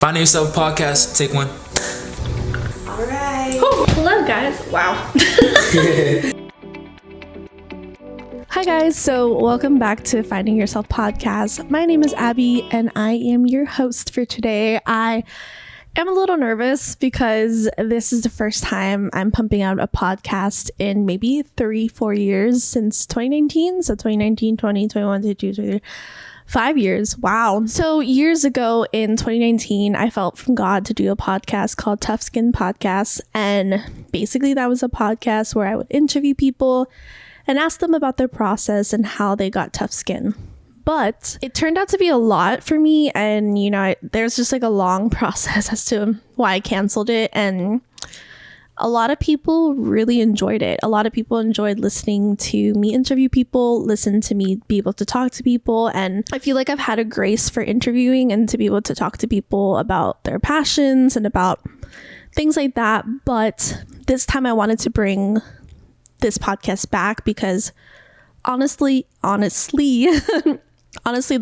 Finding Yourself podcast, take one. All right. Oh, hello guys. Wow. Hi guys, so welcome back to Finding Yourself podcast. My name is Abby and I am your host for today. I am a little nervous because this is the first time I'm pumping out a podcast in maybe 3-4 years since 2019. So 2019, 20, 21, 22, 23. 5 years. Wow. So years ago in 2019, I felt from God to do a podcast called Tough Skin Podcast. And basically that was a podcast where I would interview people and ask them about their process and how they got tough skin. But it turned out to be a lot for me. And, there's just like a long process as to why I canceled it. And a lot of people really enjoyed it. A lot of people enjoyed listening to me interview people, listen to me be able to talk to people. And I feel like I've had a grace for interviewing and to be able to talk to people about their passions and about things like that. But this time I wanted to bring this podcast back because honestly, the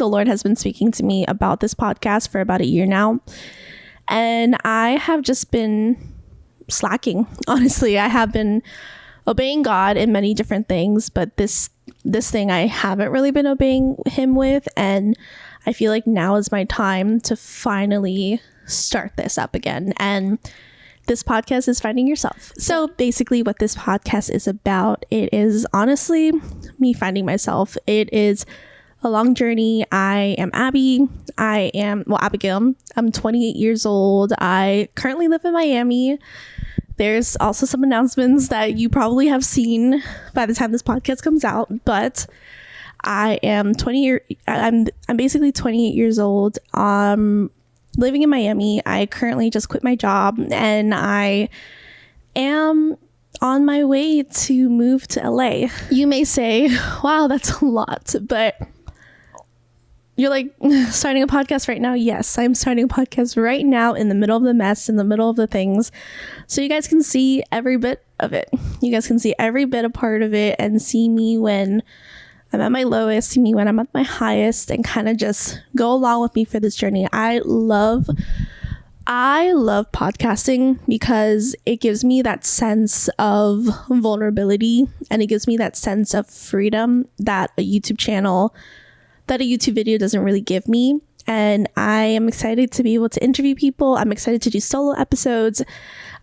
Lord has been speaking to me about this podcast for about a year now. And I have just been slacking. Honestly, I have been obeying God in many different things, but this thing I haven't really been obeying him with, and I feel like now is my time to finally start this up again. And this podcast is Finding Yourself. So basically what this podcast is about, it is honestly me finding myself. It is a long journey. I am Abigail. I'm 28 years old. I currently live in Miami. There's also some announcements that you probably have seen by the time this podcast comes out, but I am I'm basically 28 years old. Living in Miami. I currently just quit my job and I am on my way to move to LA. You may say, wow, that's a lot, but you're like, starting a podcast right now? Yes, I'm starting a podcast right now in the middle of the mess, in the middle of the things. So you guys can see every bit of it. You guys can see every bit a part of it and see me when I'm at my lowest, see me when I'm at my highest, and kind of just go along with me for this journey. I love podcasting because it gives me that sense of vulnerability and it gives me that sense of freedom that a YouTube video doesn't really give me. And I am excited to be able to interview people. I'm excited to do solo episodes.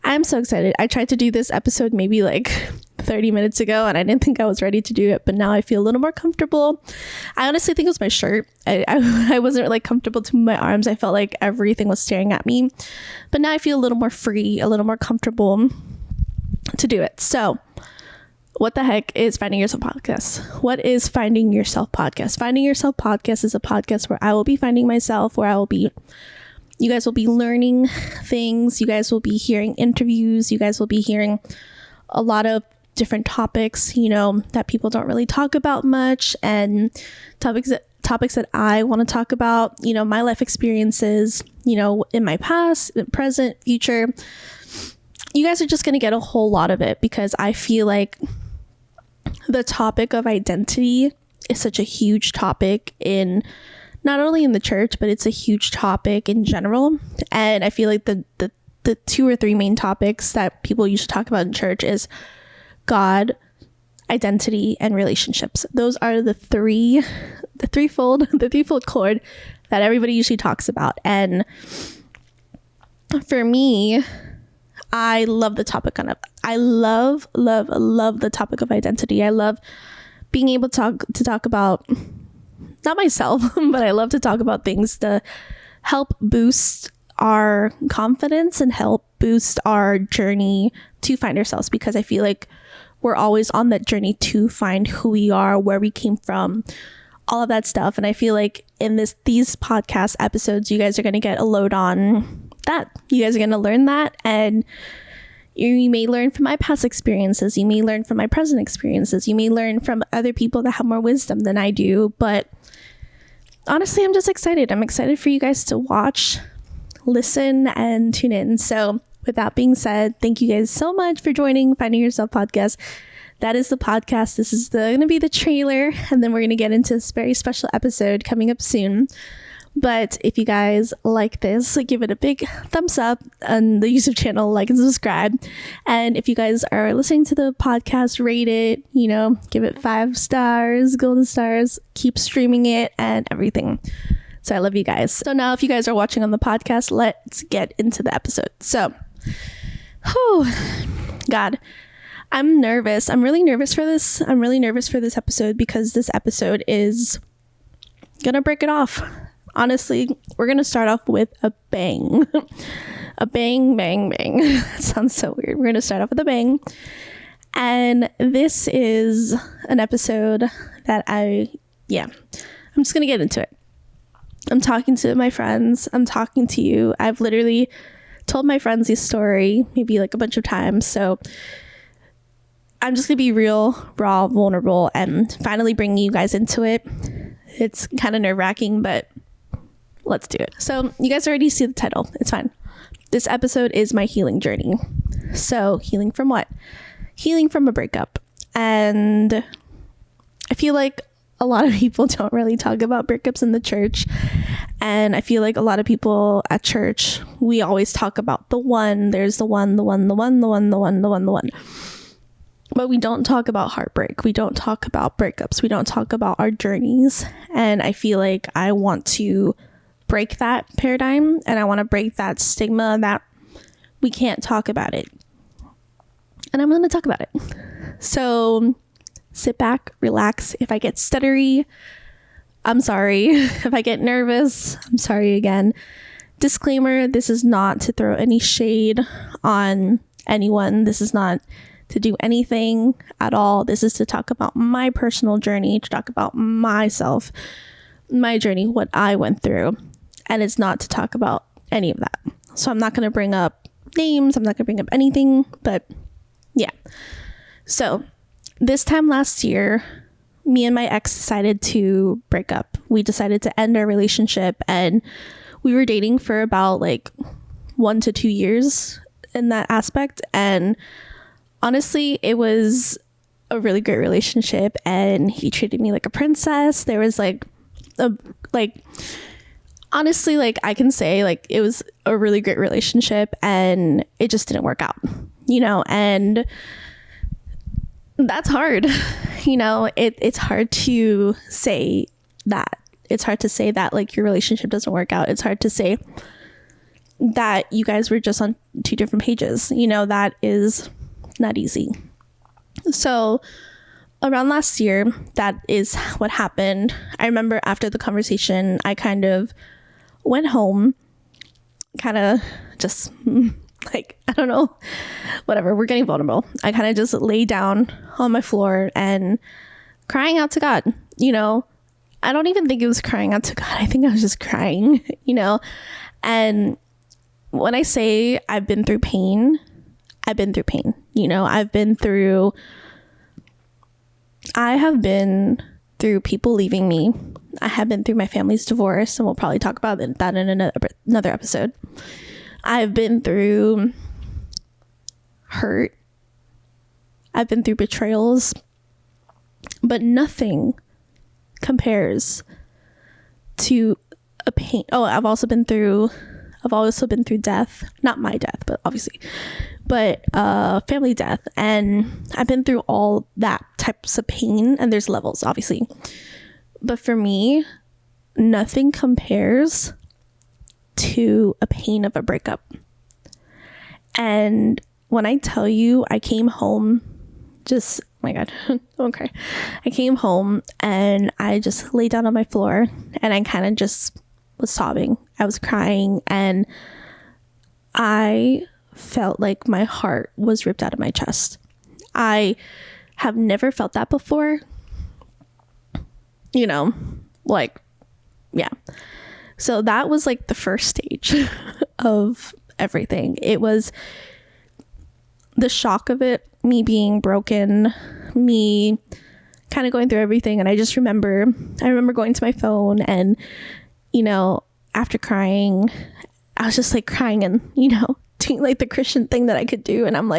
I'm so excited. I tried to do this episode maybe like 30 minutes ago and I didn't think I was ready to do it, but now I feel a little more comfortable. I honestly think it was my shirt. I wasn't really comfortable to move my arms. I felt like everything was staring at me, but now I feel a little more free, a little more comfortable to do it. So what the heck is Finding Yourself podcast? What is Finding Yourself podcast? Finding Yourself podcast is a podcast where I will be finding myself, where you guys will be learning things. You guys will be hearing interviews. You guys will be hearing a lot of different topics, that people don't really talk about much, and topics that I want to talk about, my life experiences, in my past, present, future. You guys are just going to get a whole lot of it because I feel like the topic of identity is such a huge topic in not only in the church, but it's a huge topic in general. And I feel like the 2 or 3 main topics that people usually talk about in church is God, identity, and relationships. Those are the threefold cord that everybody usually talks about. And for me, I love the topic I love the topic of identity. I love being able to talk about, not myself, but I love to talk about things to help boost our confidence and help boost our journey to find ourselves, because I feel like we're always on that journey to find who we are, where we came from, all of that stuff. And I feel like in these podcast episodes, you guys are going to get a load on that. You guys are going to learn that, and you may learn from my past experiences. You may learn from my present experiences. You may learn from other people that have more wisdom than I do. But honestly, I'm just excited. I'm excited for you guys to watch, listen, and tune in. So with that being said, thank you guys so much for joining Finding Yourself podcast. That is the podcast. This is going to be the trailer, and then we're going to get into this very special episode coming up soon. But if you guys like this, give it a big thumbs up on the YouTube channel, like and subscribe. And if you guys are listening to the podcast, rate it, give it 5 stars, golden stars, keep streaming it and everything. So I love you guys. So now if you guys are watching on the podcast, let's get into the episode. So, God, I'm nervous. I'm really nervous for this. I'm really nervous for this episode because this episode is gonna break it off. Honestly, we're going to start off with a bang. A bang, bang, bang. That sounds so weird. We're going to start off with a bang. And this is an episode that I'm just going to get into it. I'm talking to my friends. I'm talking to you. I've literally told my friends this story maybe like a bunch of times. So I'm just going to be real, raw, vulnerable, and finally bringing you guys into it. It's kind of nerve-wracking, but let's do it. So you guys already see the title. It's fine. This episode is my healing journey. So healing from what? Healing from a breakup. And I feel like a lot of people don't really talk about breakups in the church. And I feel like a lot of people at church, we always talk about the one. There's the one. But we don't talk about heartbreak. We don't talk about breakups. We don't talk about our journeys. And I feel like I want to break that paradigm, and I want to break that stigma that we can't talk about it. And I'm going to talk about it. So sit back, relax. If I get stuttery, I'm sorry. If I get nervous, I'm sorry again. Disclaimer, this is not to throw any shade on anyone. This is not to do anything at all. This is to talk about my personal journey, to talk about myself, my journey, what I went through. And it's not to talk about any of that. So I'm not going to bring up names. I'm not going to bring up anything. But yeah. So this time last year, me and my ex decided to break up. We decided to end our relationship. And we were dating for about like 1 to 2 years in that aspect. And honestly, it was a really great relationship. And he treated me like a princess. There was honestly, I can say it was a really great relationship and it just didn't work out, and that's hard. It's hard to say that. It's hard to say that your relationship doesn't work out. It's hard to say that you guys were just on 2 different pages. That is not easy. So around last year, that is what happened. I remember after the conversation, I kind of went home, kind of just I don't know, whatever, we're getting vulnerable. I kind of just lay down on my floor and crying out to God. I don't even think it was crying out to God. I think I was just crying, and when I say I've been through pain, I've been through pain. I have been through people leaving me. I have been through my family's divorce, and we'll probably talk about that in another episode. I've been through hurt. I've been through betrayals, but nothing compares to a pain. Oh, I've also been through death, not my death, but obviously, but family death. And I've been through all that types of pain, and there's levels, obviously. But for me, nothing compares to a pain of a breakup. And when I tell you, I came home just, oh my God, okay. I came home and I just lay down on my floor and I kind of just was sobbing. I was crying and I felt like my heart was ripped out of my chest. I have never felt that before. Yeah. So that was like the first stage of everything. It was the shock of it, me being broken, me kind of going through everything. And I remember going to my phone and, after crying, I was just crying and, doing the Christian thing that I could do. And I'm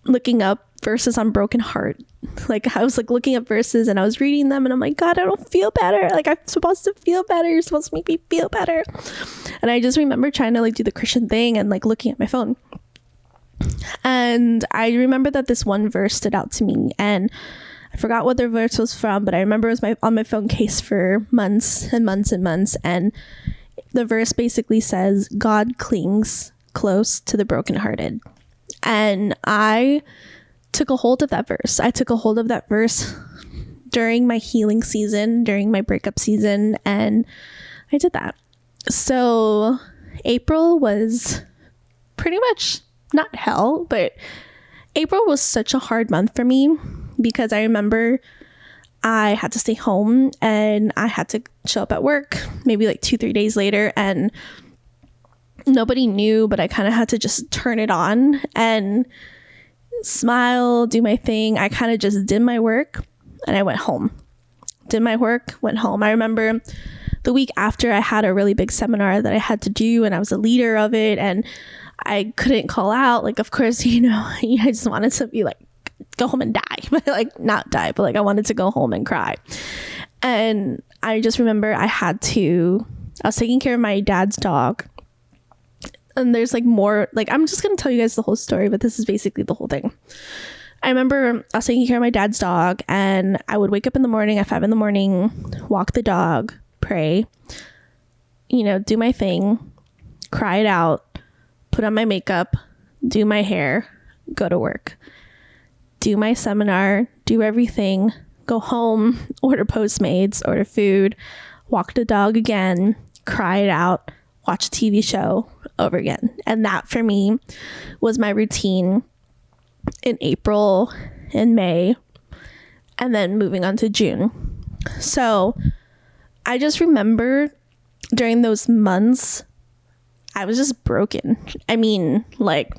looking up verses on broken heart. Like I was like looking at verses and I was reading them and I'm like, God, I don't feel better. Like I'm supposed to feel better. You're supposed to make me feel better. And I just remember trying to like do the Christian thing and like looking at my phone. And I remember that this one verse stood out to me, and I forgot what the verse was from, but I remember it was on my phone case for months and months and months. And the verse basically says, God clings close to the brokenhearted. And I took a hold of that verse. I took a hold of that verse during my healing season, during my breakup season, and I did that. So April was pretty much not hell, but April was such a hard month for me because I remember I had to stay home and I had to show up at work maybe like 2-3 days later, and nobody knew, but I kind of had to just turn it on and smile, do my thing. I kind of just did my work and I went home. Did my work, went home. I remember the week after I had a really big seminar that I had to do, and I was a leader of it, and I couldn't call out. Like, of course, I just wanted to be like, go home and die, but like not die, but like I wanted to go home and cry. And I just remember I was taking care of my dad's dog. And there's like more, like, I'm just going to tell you guys the whole story, but this is basically the whole thing. I remember I was taking care of my dad's dog, and I would wake up in the morning at 5 a.m, walk the dog, pray, do my thing, cry it out, put on my makeup, do my hair, go to work, do my seminar, do everything, go home, order Postmates, order food, walk the dog again, cry it out, watch a TV show over again. And that for me was my routine in April and May, and then moving on to June. So I just remember during those months, I was just broken. I mean, like,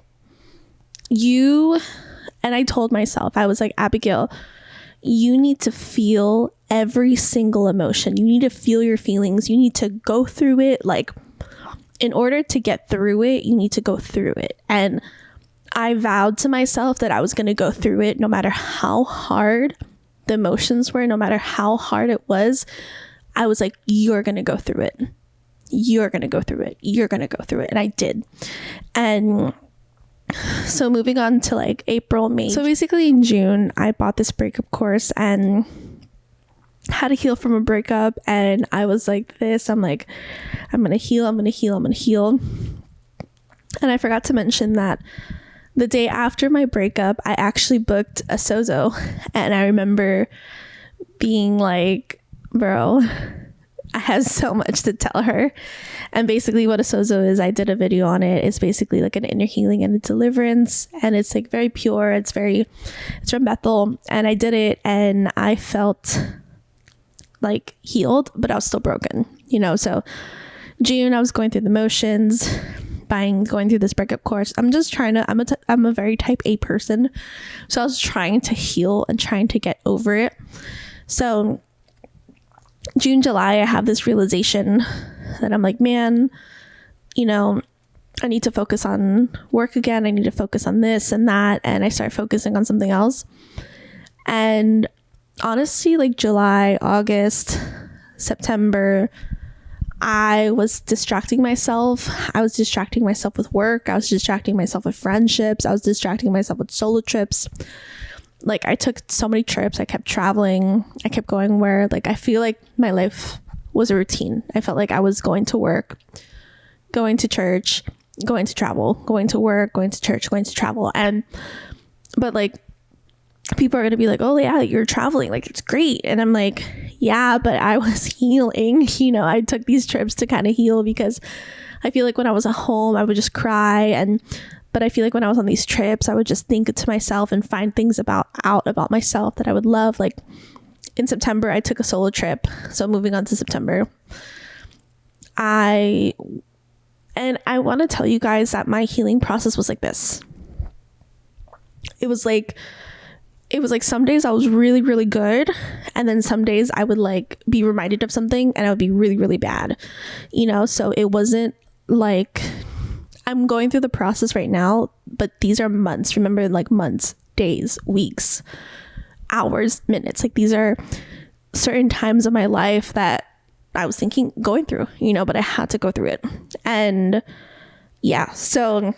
and I told myself, I was like, Abigail, you need to feel every single emotion. You need to feel your feelings. You need to go through it. Like, in order to get through it, you need to go through it. And I vowed to myself that I was going to go through it no matter how hard the emotions were, no matter how hard it was. I was like, you're going to go through it. You're going to go through it. You're going to go through it. And I did. And so moving on to like April, May. So basically in June, I bought this breakup course and how to heal from a breakup. And I was like I'm like, I'm going to heal. I'm going to heal. I'm going to heal. And I forgot to mention that the day after my breakup, I actually booked a sozo. And I remember being like, bro, I have so much to tell her. And basically what a sozo is, I did a video on it. It's basically like an inner healing and a deliverance. And it's like very pure. It's from Bethel. And I did it and I felt like healed, but I was still broken, So June, I was going through the motions, going through this breakup course. I'm a very type A person. So I was trying to heal and trying to get over it. So June, July, I have this realization that I'm like, man, I need to focus on work again. I need to focus on this and that. And I start focusing on something else. And honestly, like July, August, September, I was distracting myself. I was distracting myself with work. I was distracting myself with friendships. I was distracting myself with solo trips. Like, I took so many trips. I kept traveling. I kept going where, like, I feel like my life was a routine. I felt like I was going to work, going to church, going to travel, going to work, going to church, going to travel. But like, people are going to be like, oh yeah, you're traveling. Like, it's great. And I'm like, yeah, but I was healing. I took these trips to kind of heal because I feel like when I was at home, I would just cry. But I feel like when I was on these trips, I would just think to myself and find things about myself that I would love. Like in September, I took a solo trip. So moving on to September, I want to tell you guys that my healing process was like this. It was like some days I was really, really good. And then some days I would like be reminded of something and I would be really, really bad, so it wasn't like I'm going through the process right now, but these are months. Remember, like months, days, weeks, hours, minutes. Like, these are certain times of my life that I was going through, but I had to go through it. And yeah, so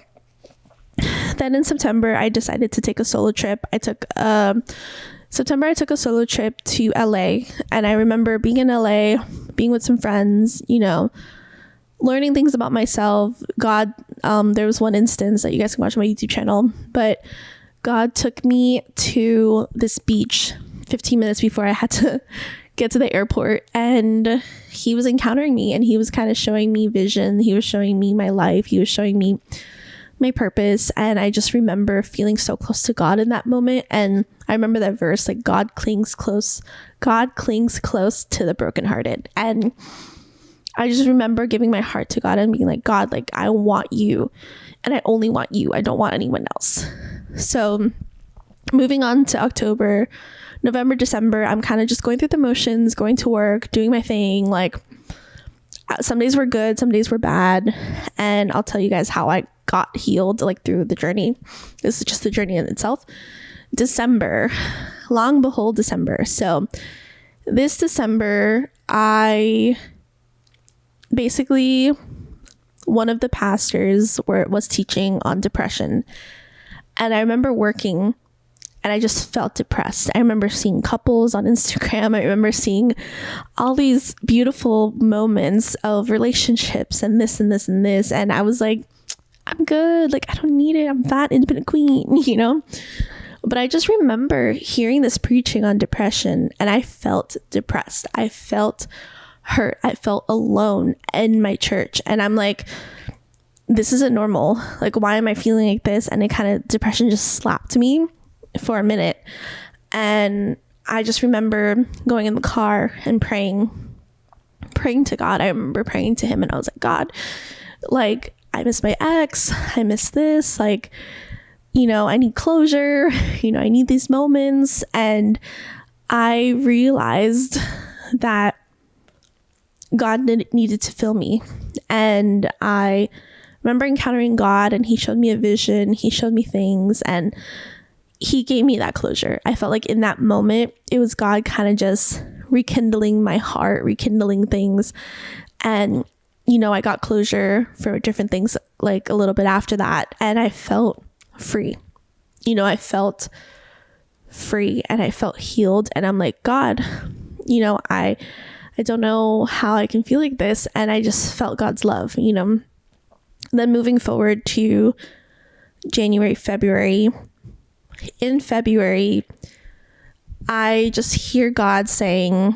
then in September, I decided to take a solo trip. I took a solo trip to LA, and I remember being in LA, being with some friends, learning things about myself. God, there was one instance that you guys can watch on my YouTube channel, but God took me to this beach 15 minutes before I had to get to the airport, and he was encountering me, and he was kind of showing me vision. He was showing me my life. He was showing me my purpose. And I just remember feeling so close to God in that moment. And I remember that verse, like, God clings close to the brokenhearted. And I just remember giving my heart to God and being like, God, like, I want you, and I only want you. I don't want anyone else. So moving on to October, November, December, I'm kind of just going through the motions, going to work, doing my thing. Like, some days were good, some days were bad. And I'll tell you guys how I got healed, like, through the journey. This is just the journey in itself. December, long behold, December. So this December, I basically, one of the pastors was teaching on depression. And I remember working, and I just felt depressed. I remember seeing couples on Instagram. I remember seeing all these beautiful moments of relationships and this and this and this. And I was like, I'm good. Like, I don't need it. I'm fat, independent queen, But I just remember hearing this preaching on depression, and I felt depressed. I felt hurt. I felt alone in my church. And I'm like, this isn't normal. Like, why am I feeling like this? And depression just slapped me for a minute. And I just remember going in the car and praying to God. I remember praying to him, and I was like, God, like, I miss my ex. I miss this. Like, I need closure. I need these moments. And I realized that God needed to fill me. And I remember encountering God, and he showed me a vision. He showed me things, and he gave me that closure. I felt like in that moment, it was God kind of just rekindling my heart, rekindling things. And, I got closure for different things, like, a little bit after that. And I felt free. I felt free, and I felt healed. And I'm like, God, I don't know how I can feel like this. And I just felt God's love, Then moving forward to January, February. In February, I just hear God saying,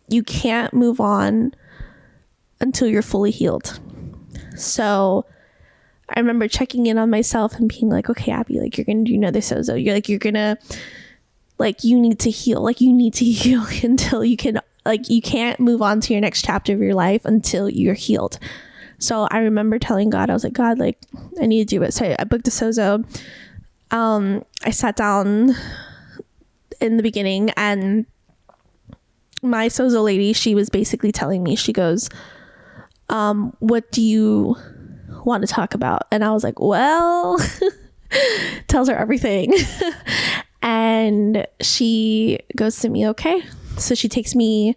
you can't move on until you're fully healed. So I remember checking in on myself and being like, okay, Abby, like, you're going to do another sozo. You're going to, like, you need to heal. Like, you need to heal until you can, like, you can't move on to your next chapter of your life until you're healed. So I remember telling God, I was like, God, like, I need to do it. So I booked a sozo. I sat down in the beginning, and my sozo lady, she was basically telling me, she goes, what do you want to talk about? And I was like, well, tells her everything. And she goes to me, okay. So she takes me,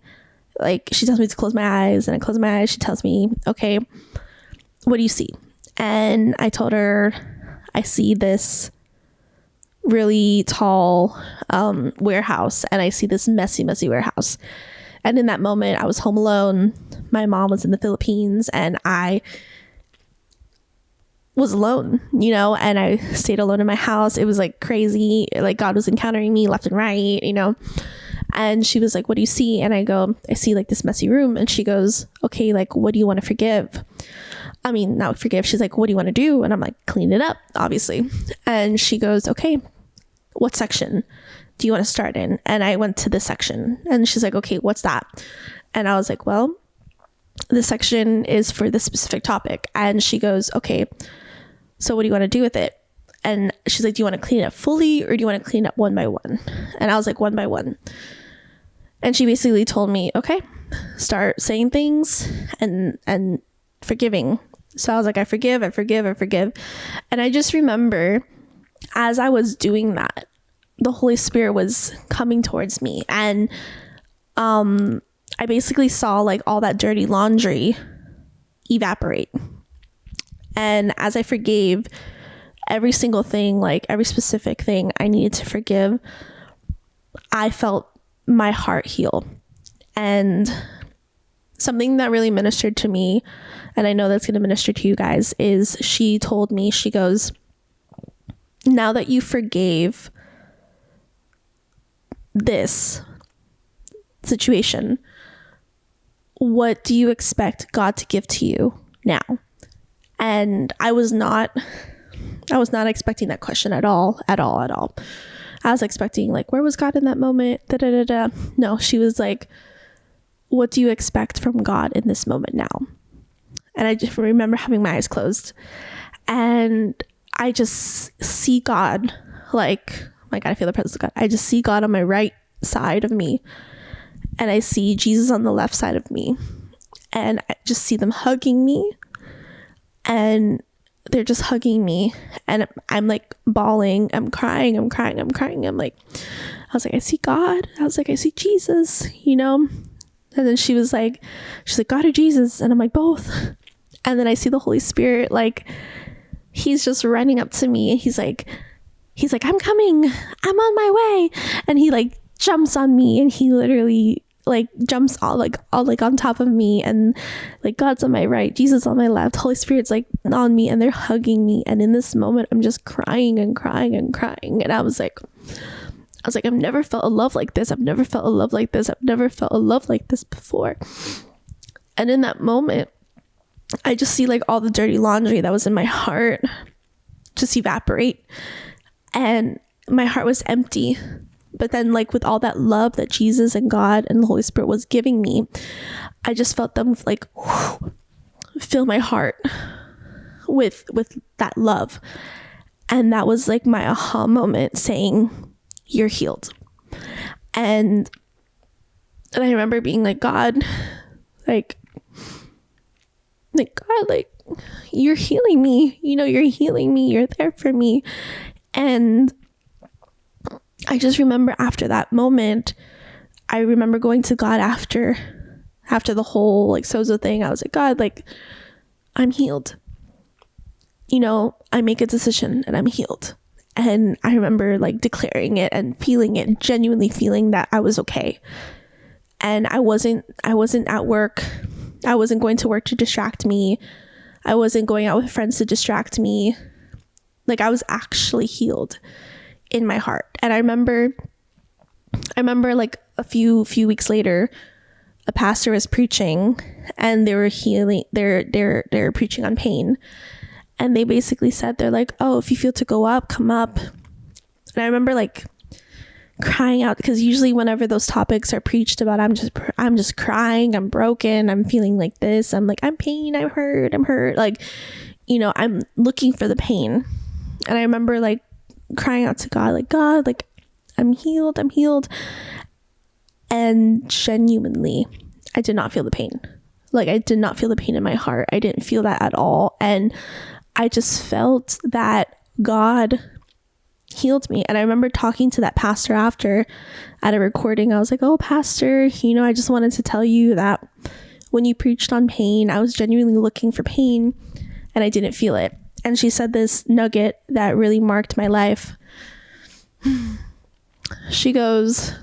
like, she tells me to close my eyes, and I close my eyes. She tells me, okay, what do you see? And I told her, I see this really tall warehouse, and I see this messy warehouse. And in that moment, I was home alone. My mom was in the Philippines, and I was alone, and I stayed alone in my house. It was like crazy. Like, God was encountering me left and right, and she was like, what do you see? And I go, I see, like, this messy room. And she goes, okay, like, what do you want to forgive? I mean, not forgive. She's like, what do you want to do? And I'm like, clean it up, obviously. And she goes, okay, what section do you want to start in? And I went to this section, and she's like, okay, what's that? And I was like, well, this section is for this specific topic. And she goes, okay, so what do you want to do with it? And she's like, do you want to clean it up fully, or do you want to clean up one by one? And I was like, one by one. And she basically told me, okay, start saying things and forgiving. So I was like, I forgive. And I just remember as I was doing that, the Holy Spirit was coming towards me, and I basically saw like all that dirty laundry evaporate. And as I forgave every single thing, like every specific thing I needed to forgive, I felt my heart heal. And something that really ministered to me, and I know that's going to minister to you guys, is she told me, she goes, now that you forgave this situation, what do you expect God to give to you now? And I was not expecting that question at all. I was expecting like, where was God in that moment? No, she was like, what do you expect from God in this moment now? And I just remember having my eyes closed, and I just see God, like, oh my God, I feel the presence of God. I just see God on my right side of me, and I see Jesus on the left side of me, and I just see them hugging me, and they're just hugging me, and I'm like bawling, I'm crying. I'm like, I was like, I see God. I was like, I see Jesus, you know? And then she's like, God or Jesus? And I'm like, both. And then I see the Holy Spirit, like, he's just running up to me, and he's like, I'm coming, I'm on my way. And he like jumps on me, and he literally like jumps all on top of me, and like God's on my right, Jesus on my left, Holy Spirit's like on me, and they're hugging me. And in this moment, I'm just crying. And I was like, I've never felt a love like this. I've never felt a love like this before. And in that moment, I just see like all the dirty laundry that was in my heart just evaporate, and my heart was empty. But then, like, with all that love that Jesus and God and the Holy Spirit was giving me, I just felt them like fill my heart with that love. And that was like my aha moment, saying, you're healed. And I remember being like, God, like God, like, you're healing me, you know, you're healing me, you're there for me. And I just remember after that moment, I remember going to God after the whole like sozo thing. I was like, God, like, I'm healed. You know, I make a decision and I'm healed. And I remember like declaring it and feeling it, genuinely feeling that I was okay. And I wasn't at work. I wasn't going to work to distract me. I wasn't going out with friends to distract me. Like, I was actually healed in my heart. And I remember like a few weeks later, a pastor was preaching, and they were healing, they're preaching on pain. And they basically said, they're like, oh, if you feel to go up, come up. And I remember like crying out, because usually whenever those topics are preached about, I'm just crying, I'm broken, I'm feeling like this, I'm like, I'm pain, I'm hurt, like, you know, I'm looking for the pain. And I remember like crying out to God, like, God, like, I'm healed. And genuinely, I did not feel the pain. Like, I did not feel the pain in my heart. I didn't feel that at all. And I just felt that God healed me. And I remember talking to that pastor after at a recording. I was like, oh, pastor, you know, I just wanted to tell you that when you preached on pain, I was genuinely looking for pain, and I didn't feel it. And she said this nugget that really marked my life. She goes,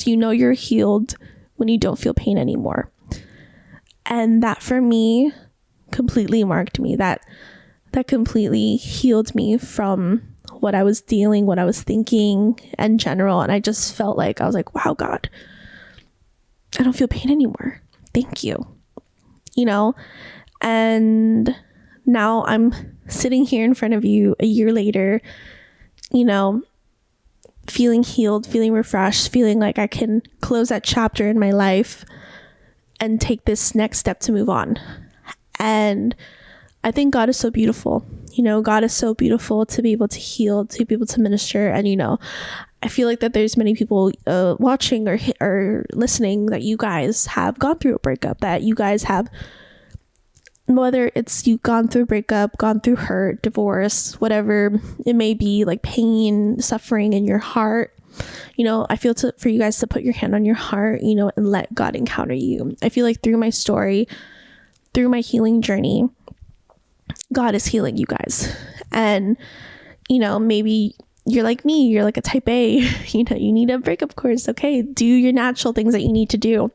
you know, you're healed when you don't feel pain anymore. And that for me completely marked me. That completely healed me from what I was what I was thinking in general. And I just felt like, I was like, wow, God, I don't feel pain anymore. Thank you. You know, and now I'm sitting here in front of you a year later, you know, feeling healed, feeling refreshed, feeling like I can close that chapter in my life and take this next step to move on. And I think God is so beautiful. You know, God is so beautiful to be able to heal, to be able to minister. And, you know, I feel like that there's many people watching or listening that you guys have gone through a breakup, that you guys have whether it's you gone through breakup, gone through hurt, divorce, whatever it may be, like pain, suffering in your heart, I feel for you guys to put your hand on your heart, and let God encounter you. I feel like through my story, through my healing journey, God is healing you guys. And, maybe you're like me, you're like a type A, you need a breakup course. Okay, do your natural things that you need to do.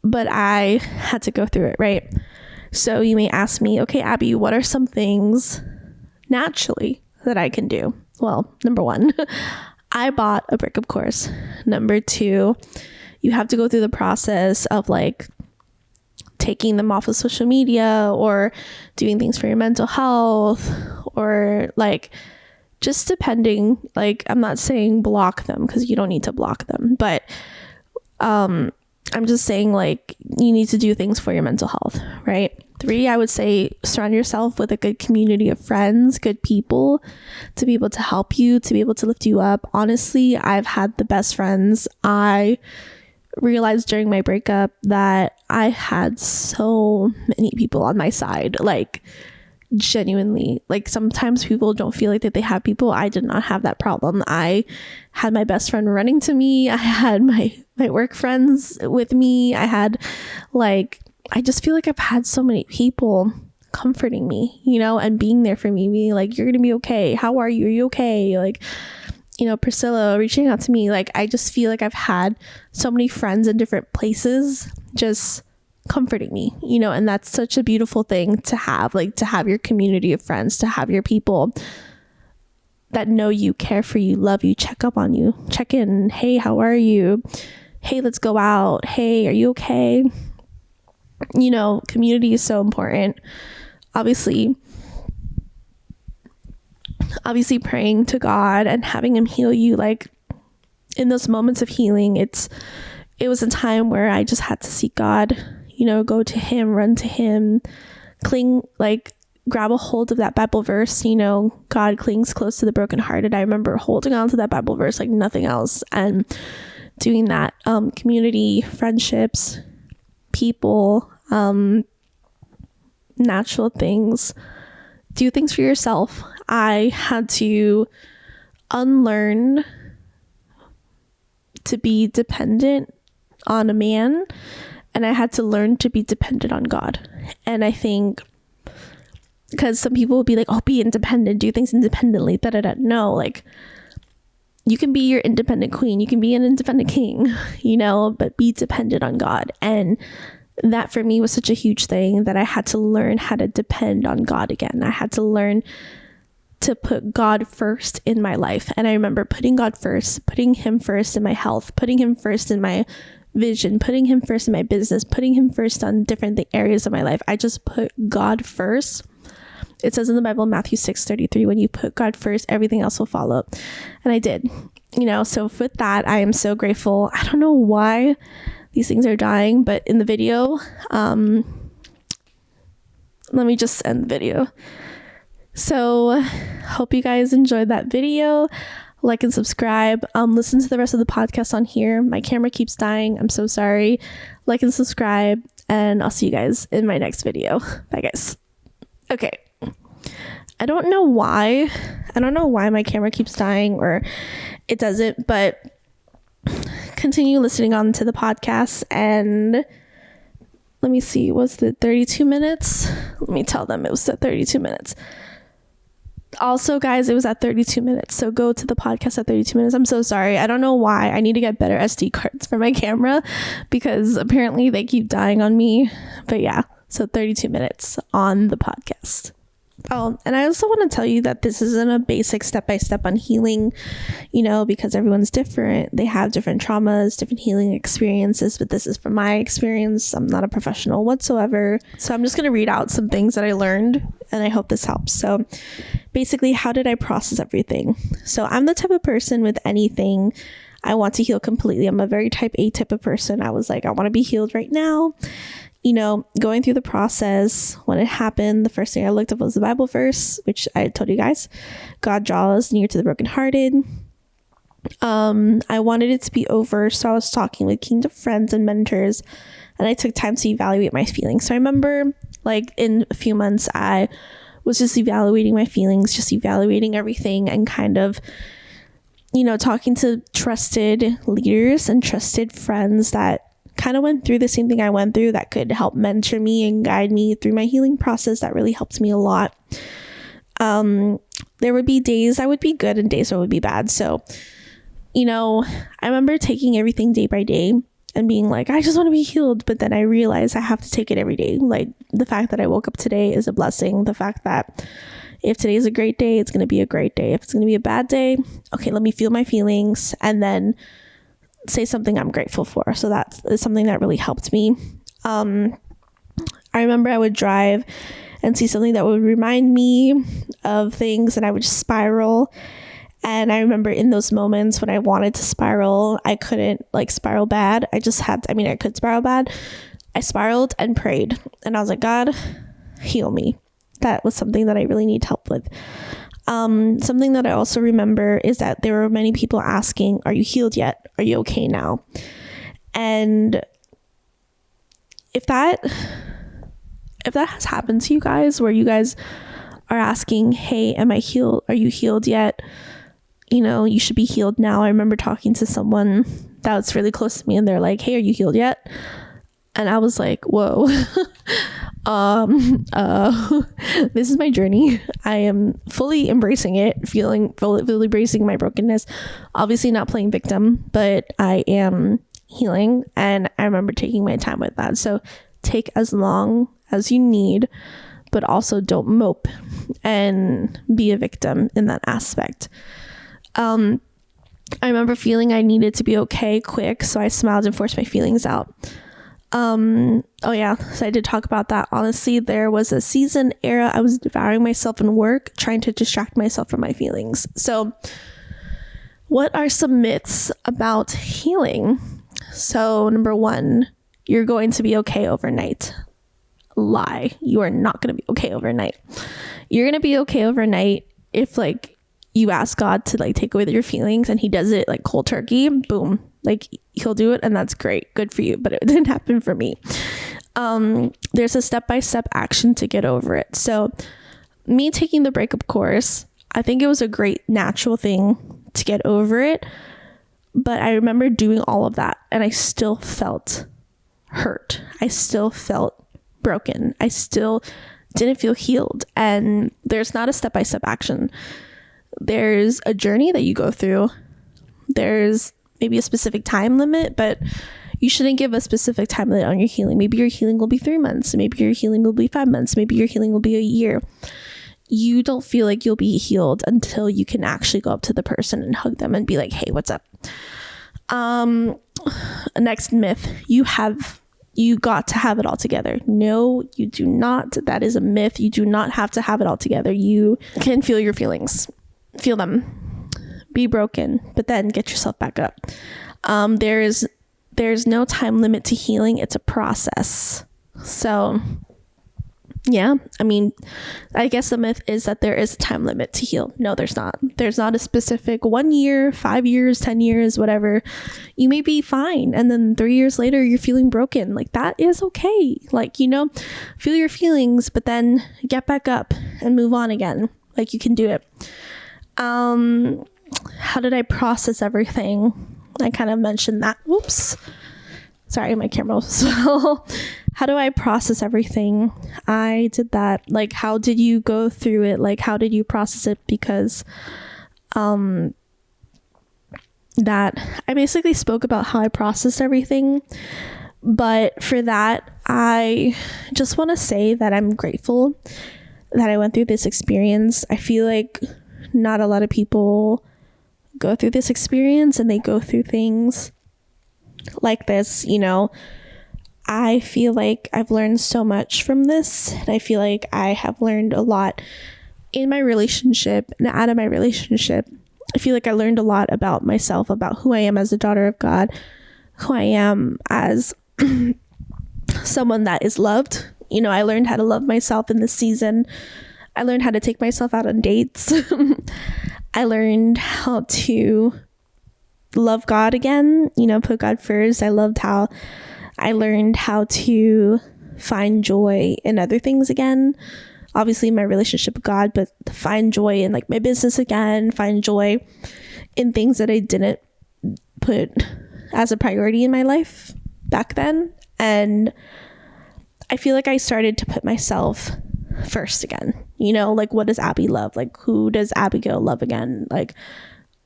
But I had to go through it, right? So you may ask me, okay, Abby, what are some things naturally that I can do? Well, number one, I bought a breakup course. Number two, you have to go through the process of like taking them off of social media or doing things for your mental health or like just depending, like I'm not saying block them because you don't need to block them, but I'm just saying like you need to do things for your mental health, right? 3, I would say surround yourself with a good community of friends, good people to be able to help you, to be able to lift you up. Honestly, I've had the best friends. I realized during my breakup that I had so many people on my side, like genuinely. Like sometimes people don't feel like that they have people. I did not have that problem. I had my best friend running to me. I had my work friends with me. I had I just feel like I've had so many people comforting me, and being there for me, being like, you're gonna be okay. How are you? Are you okay? Like, Priscilla reaching out to me. Like, I just feel like I've had so many friends in different places just comforting me, and that's such a beautiful thing to have, like to have your community of friends, to have your people that know you, care for you, love you, check up on you, check in. Hey, how are you? Hey, let's go out. Hey, are you okay? Community is so important. Obviously praying to God and having him heal you, like in those moments of healing, it was a time where I just had to seek God, go to him, run to him, cling, like grab a hold of that Bible verse, God clings close to the brokenhearted. I remember holding on to that Bible verse like nothing else and doing that. Community, friendships, people, natural things, do things for yourself. I had to unlearn to be dependent on a man, and I had to learn to be dependent on God. And I think because some people will be like, oh, be independent, do things independently, no, like you can be your independent queen, you can be an independent king, but be dependent on God. And that for me was such a huge thing that I had to learn how to depend on God again. I had to learn to put God first in my life. And I remember putting God first, putting him first in my health, putting him first in my vision, putting him first in my business, putting him first on different areas of my life. I just put God first. It says in the Bible, Matthew 6:33, when you put God first, everything else will follow. And I did, so with that, I am so grateful. I don't know why these things are dying, but in the video, let me just end the video. So hope you guys enjoyed that video. Like and subscribe. Listen to the rest of the podcast on here. My camera keeps dying. I'm so sorry. Like and subscribe, and I'll see you guys in my next video. Bye guys. Okay. I don't know why my camera keeps dying, or it doesn't, but continue listening on to the podcast. And let me see, was it 32 minutes? Let me tell them it was at 32 minutes. Also, guys, it was at 32 minutes. So go to the podcast at 32 minutes. I'm so sorry. I don't know why. I need to get better SD cards for my camera because apparently they keep dying on me. But yeah, so 32 minutes on the podcast. Oh, and I also want to tell you that this isn't a basic step-by-step on healing, because everyone's different. They have different traumas, different healing experiences, but this is from my experience. I'm not a professional whatsoever. So I'm just going to read out some things that I learned, and I hope this helps. So basically, how did I process everything? So I'm the type of person with anything, I want to heal completely. I'm a very type A type of person. I was like, I want to be healed right now. Going through the process, when it happened, the first thing I looked up was the Bible verse, which I told you guys, God draws near to the brokenhearted. I wanted it to be over, so I was talking with kingdom friends and mentors and I took time to evaluate my feelings. So I remember like in a few months, I was just evaluating my feelings, just evaluating everything, and kind of, talking to trusted leaders and trusted friends that kind of went through the same thing I went through, that could help mentor me and guide me through my healing process. That really helped me a lot. There would be days I would be good and days I would be bad. So, I remember taking everything day by day and being like, I just want to be healed. But then I realized I have to take it every day. Like, the fact that I woke up today is a blessing. The fact that if today is a great day, it's going to be a great day. If it's going to be a bad day, okay, let me feel my feelings and then say something I'm grateful for. So that is something that really helped me. I remember I would drive and see something that would remind me of things, and I would just spiral. And I remember in those moments when I wanted to spiral, I couldn't spiral bad. I could spiral bad. I spiraled and prayed, and I was like, God, heal me. That was something that I really need help with. Something that I also remember is that there were many people asking, are you healed yet? Are you okay now? And if that has happened to you guys, where you guys are asking, hey, am I healed? Are you healed yet? You should be healed now. I remember talking to someone that was really close to me, and they're like, hey, are you healed yet? And I was like, whoa, this is my journey. I am fully embracing it, fully embracing my brokenness, obviously not playing victim, but I am healing. And I remember taking my time with that. So take as long as you need, but also don't mope and be a victim in that aspect. I remember feeling I needed to be okay quick, so I smiled and forced my feelings out. So I did talk about that. Honestly, there was a season era I was devouring myself in work, trying to distract myself from my feelings. So what are some myths about healing? So number one, you're going to be okay overnight. Lie. You are not going to be okay overnight. You're going to be okay overnight if you ask God to take away your feelings, and he does it cold turkey, boom, he'll do it, and that's great, good for you. But it didn't happen for me. There's a step-by-step action to get over it. So me taking the breakup course, I think it was a great natural thing to get over it. But I remember doing all of that, and I still felt hurt. I still felt broken. I still didn't feel healed. And there's not a step-by-step action. There's a journey that you go through. There's maybe a specific time limit, but you shouldn't give a specific time limit on your healing. Maybe your healing will be 3 months. Maybe your healing will be 5 months. Maybe your healing will be a year. You don't feel like you'll be healed until you can actually go up to the person and hug them and be like, hey, what's up? Next myth, you got to have it all together. No, you do not. That is a myth. You do not have to have it all together. You can feel your feelings. Feel them. Be broken, but then get yourself back up. There's no time limit to healing. It's a process. So yeah, I guess the myth is that there is a time limit to heal. No, there's not. There's not a specific 1 year, 5 years, 10 years, whatever. You may be fine, and then 3 years later you're feeling broken. That is okay. Feel your feelings, but then get back up and move on again. You can do it. How did I process everything? I kind of mentioned that. Whoops. Sorry, my camera was How do I process everything? I did that. How did you go through it? How did you process it? Because that I basically spoke about how I processed everything. But for that, I just want to say that I'm grateful that I went through this experience. I feel like not a lot of people go through this experience, and they go through things like this. I feel like I've learned so much from this, and I feel like I have learned a lot in my relationship and out of my relationship. I feel like I learned a lot about myself, about who I am as a daughter of God, who I am as someone that is loved. I learned how to love myself in this season. I learned how to take myself out on dates. I learned how to love God again, put God first. I loved how I learned how to find joy in other things again. Obviously my relationship with God, but find joy in like my business again, find joy in things that I didn't put as a priority in my life back then. And I feel like I started to put myself first again. You know, like, what does Abby love? Like, who does Abigail love again? Like,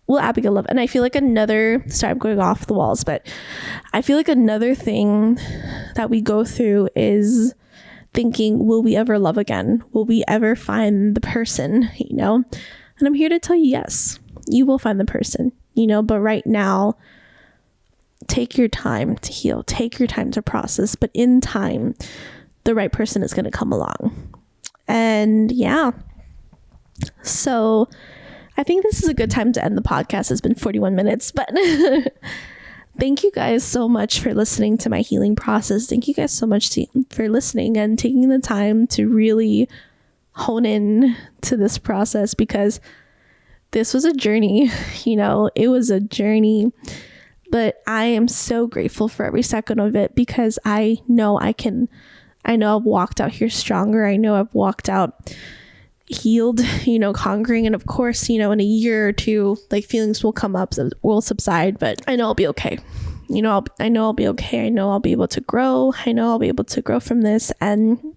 will Abigail love? And I feel like sorry, I'm going off the walls, but I feel like another thing that we go through is thinking, will we ever love again? Will we ever find the person, you know? And I'm here to tell you, yes, you will find the person, you know, but right now, take your time to heal, take your time to process, but in time, the right person is going to come along. And yeah, so I think this is a good time to end the podcast. It's been 41 minutes, but thank you guys so much for listening to my healing process. Thank you guys so much for listening and taking the time to really hone in to this process, because this was a journey, you know, it was a journey, but I am so grateful for every second of it, because I know I've walked out here stronger. I know I've walked out healed, you know, conquering. And of course, you know, in a year or two, like, feelings will come up, will subside, but I know I'll be okay. You know, I know I'll be okay. I know I'll be able to grow. I know I'll be able to grow from this, and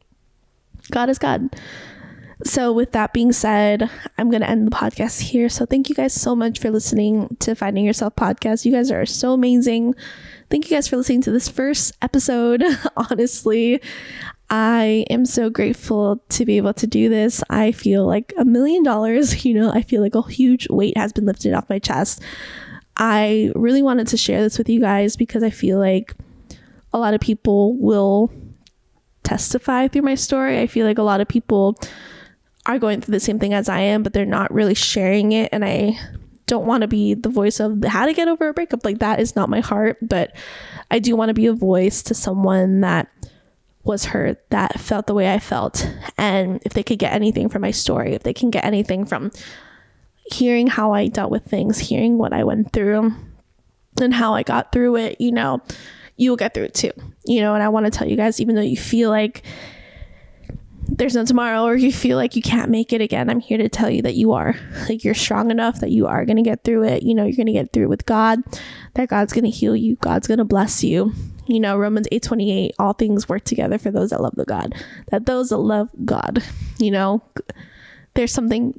God is God. So with that being said, I'm going to end the podcast here. So thank you guys so much for listening to Finding Yourself podcast. You guys are so amazing. Thank you guys for listening to this first episode. Honestly, I am so grateful to be able to do this. I feel like $1 million, you know, I feel like a huge weight has been lifted off my chest. I really wanted to share this with you guys because I feel like a lot of people will testify through my story. I feel like a lot of people are going through the same thing as I am, but they're not really sharing it. And I don't want to be the voice of how to get over a breakup. Like, that is not my heart, but I do want to be a voice to someone that was hurt, that felt the way I felt. And if they could get anything from my story, if they can get anything from hearing how I dealt with things, hearing what I went through and how I got through it, you know, you'll get through it too, you know. And I want to tell you guys, even though you feel like there's no tomorrow, or you feel like you can't make it again, I'm here to tell you that you are. Like, you're strong enough that you are going to get through it. You know, you're going to get through it with God, that God's going to heal you. God's going to bless you. You know, Romans 8:28, all things work together for those that love the God, that those that love God, you know, there's something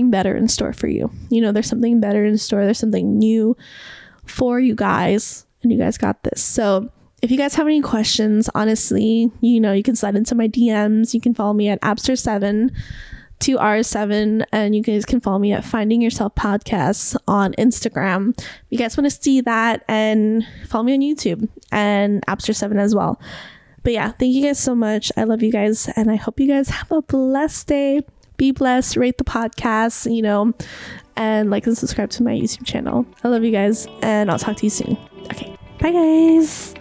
better in store for you. You know, there's something better in store. There's something new for you guys, and you guys got this. So if you guys have any questions, honestly, you know, you can slide into my DMs. You can follow me at Abster7, 2R7, and you guys can follow me at Finding Yourself Podcasts on Instagram. If you guys want to see that, and follow me on YouTube and Abster7 as well. But yeah, thank you guys so much. I love you guys, and I hope you guys have a blessed day. Be blessed, rate the podcast, you know, and like and subscribe to my YouTube channel. I love you guys, and I'll talk to you soon. Okay, bye guys.